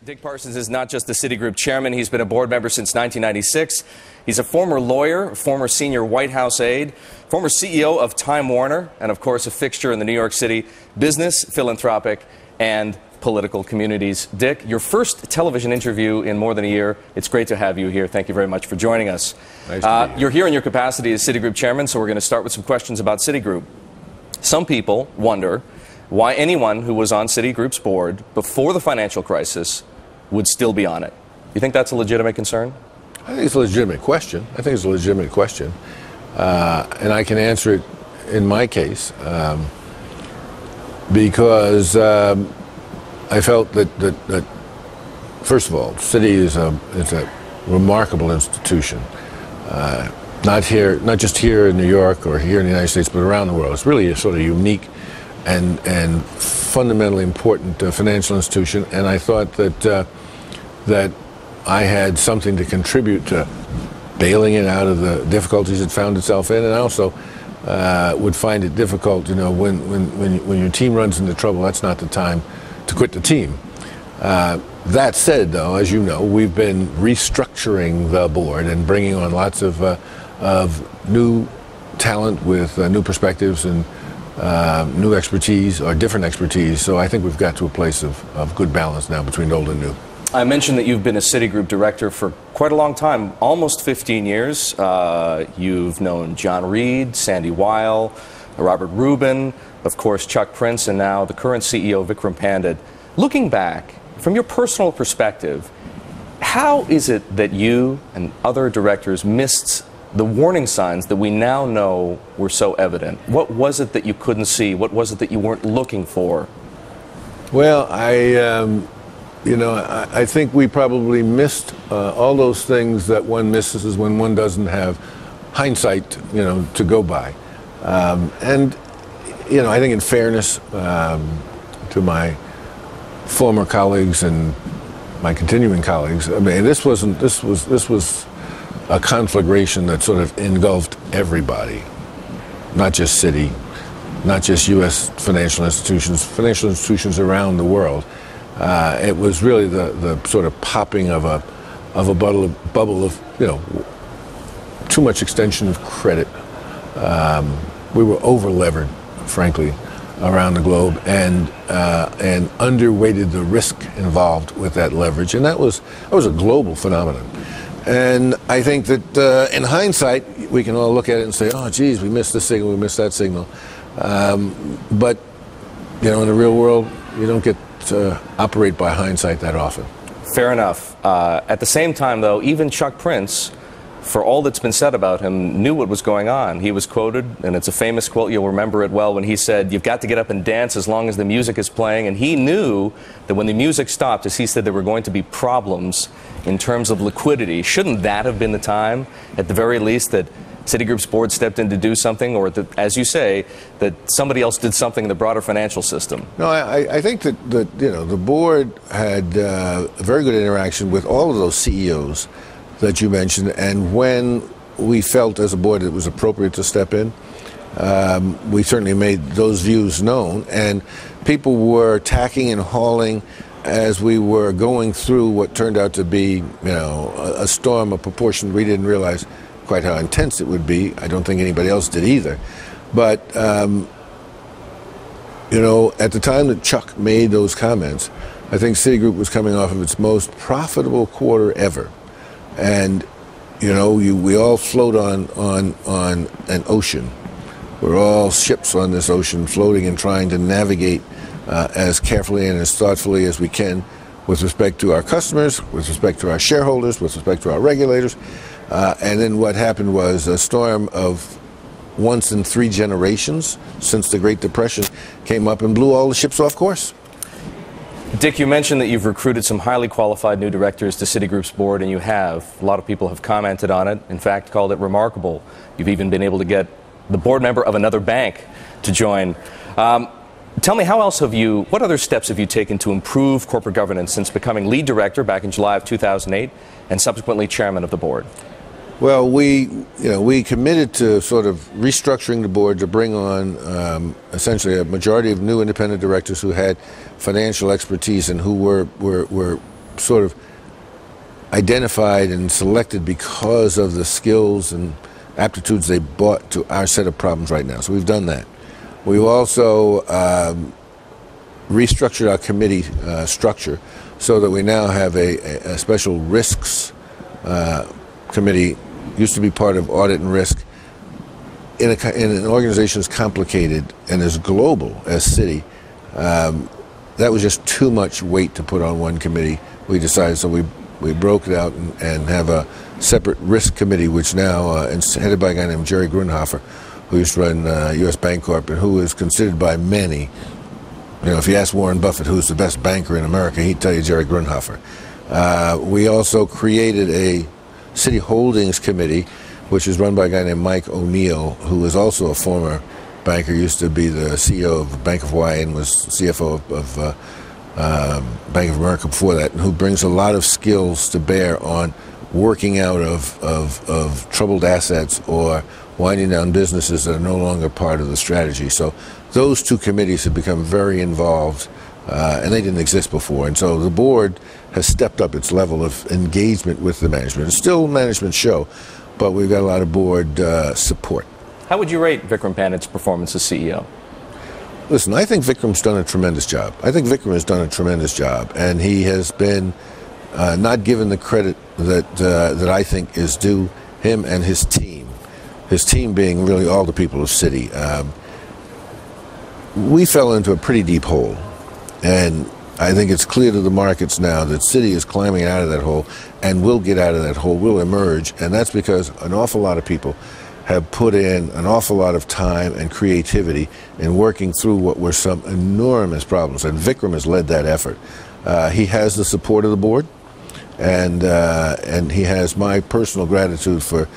Dick Parsons is not just the Citigroup chairman. He's been a board member since 1996. He's a former lawyer, former senior White House aide, former CEO of Time Warner, and of course a fixture in the New York City business, philanthropic, and political communities. Dick, your first television interview in more than a year. It's great to have you here. Thank you very much for joining us. Nice to be here. You're here in your capacity as Citigroup chairman, so we're going to start with some questions about Citigroup. Some people wonder why anyone who was on Citigroup's board before the financial crisis would still be on it. You think that's a legitimate concern? I think it's a legitimate question. And I can answer it in my case because I felt that first of all, Citi is a remarkable institution. Not just here in New York or here in the United States, but around the world. It's really a sort of unique and fundamentally important financial institution, and I thought that I had something to contribute to bailing it out of the difficulties it found itself in, and I also would find it difficult, when your team runs into trouble, that's not the time to quit the team. That said, though, as you know, we've been restructuring the board and bringing on lots of new talent with new perspectives and new expertise or different expertise. So I think we've got to a place of good balance now between old and new. I mentioned that you've been a Citigroup director for quite a long time, almost 15 years. You've known John Reed, Sandy Weil, Robert Rubin, of course Chuck Prince, and now the current CEO, Vikram Pandit. Looking back, from your personal perspective, how is it that you and other directors missed the warning signs that we now know were so evident? What was it that you couldn't see? What was it that you weren't looking for? Well, I think we probably missed all those things that one misses when one doesn't have hindsight, to go by. And I think in fairness to my former colleagues and my continuing colleagues, I mean, this was a conflagration that sort of engulfed everybody, not just Citi, not just U.S. financial institutions around the world. It was really the sort of popping of a bubble of too much extension of credit. We were over-levered, frankly, around the globe, and underweighted the risk involved with that leverage, and that was a global phenomenon. And I think that in hindsight, we can all look at it and say, oh, geez, we missed this signal, we missed that signal. But, in the real world, you don't get to operate by hindsight that often. Fair enough. At the same time, though, even Chuck Prince, for all that's been said about him, knew what was going on. He was quoted, and it's a famous quote, you'll remember it well, when he said, you've got to get up and dance as long as the music is playing. And he knew that when the music stopped, as he said, there were going to be problems in terms of liquidity. Shouldn't that have been the time, at the very least, that Citigroup's board stepped in to do something, or that, as you say, that somebody else did something in the broader financial system? No, I think that the board had a very good interaction with all of those CEOs that you mentioned, and when we felt as a board it was appropriate to step in, we certainly made those views known, and people were tacking and hauling as we were going through what turned out to be, a storm of proportion we didn't realize quite how intense it would be. I don't think anybody else did either. But, at the time that Chuck made those comments, I think Citigroup was coming off of its most profitable quarter ever. And, we all float on an ocean. We're all ships on this ocean floating and trying to navigate as carefully and as thoughtfully as we can with respect to our customers, with respect to our shareholders, with respect to our regulators. And then what happened was a storm of once in 3 generations since the Great Depression came up and blew all the ships off course. Dick, you mentioned that you've recruited some highly qualified new directors to Citigroup's board, and you have. A lot of people have commented on it, in fact, called it remarkable. You've even been able to get the board member of another bank to join. Tell me, what other steps have you taken to improve corporate governance since becoming lead director back in July of 2008 and subsequently chairman of the board? Well, we committed to sort of restructuring the board to bring on essentially a majority of new independent directors who had financial expertise and who were sort of identified and selected because of the skills and aptitudes they brought to our set of problems right now. So we've done that. We've also restructured our committee structure so that we now have a special risks committee. Used to be part of audit and risk. In an organization as complicated and as global as Citi, that was just too much weight to put on one committee. We decided, so we broke it out and have a separate risk committee, which now is headed by a guy named Jerry Grunhofer, who used to run U.S. Bancorp and who is considered by many, if you ask Warren Buffett who's the best banker in America, he'd tell you Jerry Grunhofer. We also created a Citi Holdings committee, which is run by a guy named Mike O'Neill, who is also a former banker, used to be the CEO of Bank of Hawaii and was CFO of Bank of America before that, and who brings a lot of skills to bear on working out of troubled assets or winding down businesses that are no longer part of the strategy. So those two committees have become very involved, and they didn't exist before. And so the board has stepped up its level of engagement with the management. It's still a management show, but we've got a lot of board support. How would you rate Vikram Pandit's performance as CEO? Listen, I think Vikram's done a tremendous job. And he has been not given the credit that I think is due him and his team. His team being really all the people of Citi. We fell into a pretty deep hole, and I think it's clear to the markets now that Citi is climbing out of that hole and will get out of that hole, will emerge, and that's because an awful lot of people have put in an awful lot of time and creativity in working through what were some enormous problems, and Vikram has led that effort. He has the support of the board, and he has my personal gratitude for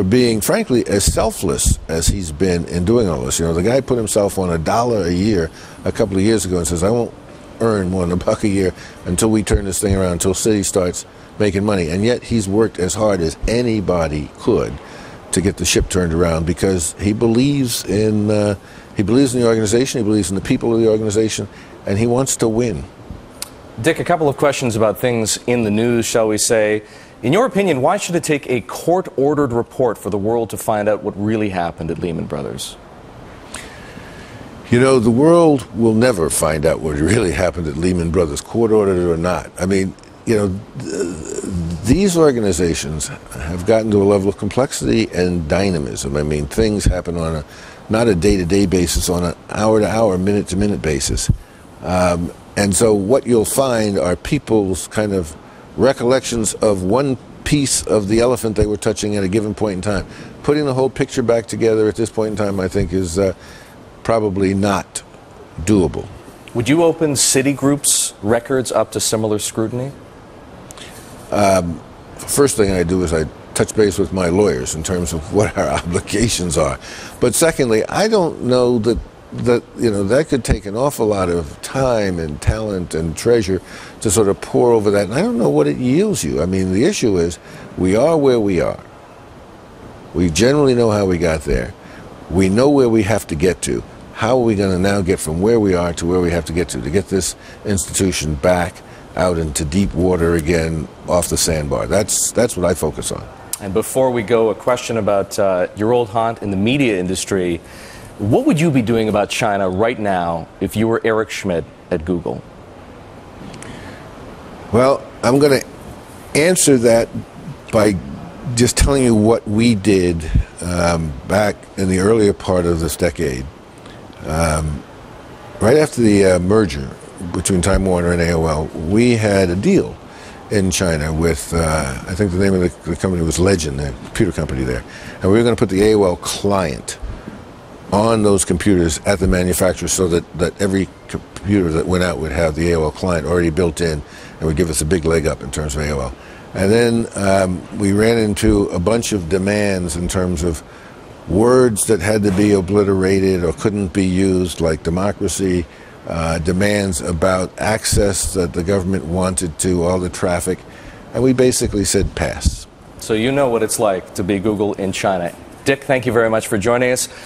being, frankly, as selfless as he's been in doing all this. The guy put himself on $1 a year a couple of years ago and says, I won't earn more than $1 a year until we turn this thing around, until Citi starts making money. And yet he's worked as hard as anybody could to get the ship turned around because he believes in the organization, he believes in the people of the organization, and he wants to win. Dick, a couple of questions about things in the news, shall we say. In your opinion, why should it take a court-ordered report for the world to find out what really happened at Lehman Brothers? The world will never find out what really happened at Lehman Brothers, court-ordered or not. I mean, these organizations have gotten to a level of complexity and dynamism. I mean, things happen on not a day-to-day basis, on an hour-to-hour, minute-to-minute basis. And so what you'll find are people's kind of recollections of one piece of the elephant they were touching at a given point in time. Putting the whole picture back together at this point in time, I think, is probably not doable. Would you open Citigroup's records up to similar scrutiny? First thing I do is I touch base with my lawyers in terms of what our obligations are. But secondly, I don't know that could take an awful lot of time and talent and treasure to sort of pour over that. And I don't know what it yields you. I mean, the issue is we are where we are. We generally know how we got there. We know where we have to get to. How are we going to now get from where we are to where we have to get this institution back out into deep water again, off the sandbar? That's what I focus on. And before we go, a question about your old haunt in the media industry. What would you be doing about China right now if you were Erik Schmidt at Google? Well, I'm going to answer that by just telling you what we did back in the earlier part of this decade. Right after the merger between Time Warner and AOL, we had a deal in China with, I think the name of the company was Legend, the computer company there. And we were going to put the AOL client on those computers at the manufacturer so that every computer that went out would have the AOL client already built in and would give us a big leg up in terms of AOL. And then we ran into a bunch of demands in terms of words that had to be obliterated or couldn't be used, like democracy, demands about access that the government wanted to all the traffic, and we basically said pass. So you know what it's like to be Google in China. Dick, thank you very much for joining us.